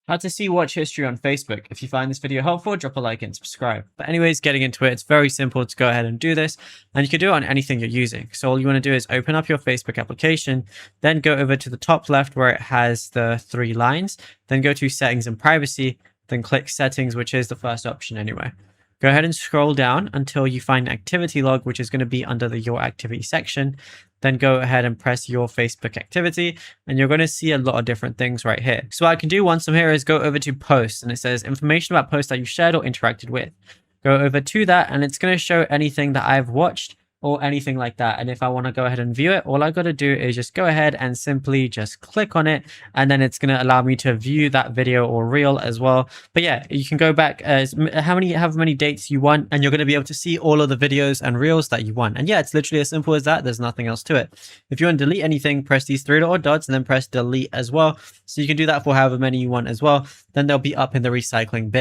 How to see watch history on Facebook. If you find this video helpful, drop a like and subscribe. But anyways, getting into it, it's very simple to go ahead and do this, and you can do it on anything you're using. So all you want to do is open up your Facebook application, then go over to the top left where it has the 3 lines, then go to settings and privacy, then click settings, which is the first option anyway. Go ahead and scroll down until you find activity log, which is going to be under the your activity section. Then go ahead and press your Facebook activity, and you're going to see a lot of different things right here. So what I can do once I'm here is go over to posts, and it says information about posts that you shared or interacted with. Go over to that, and it's going to show anything that I've watched or anything like that. And if I want to go ahead and view it, all I got to do is just go ahead and simply just click on it, and then it's going to allow me to view that video or reel as well. But yeah, you can go back as however many dates you want, and you're going to be able to see all of the videos and reels that you want. And yeah, it's literally as simple as that. There's nothing else to it. If you want to delete anything, press these 3 little dots and then press delete as well. So you can do that for however many you want as well. Then they'll be up in the recycling bin.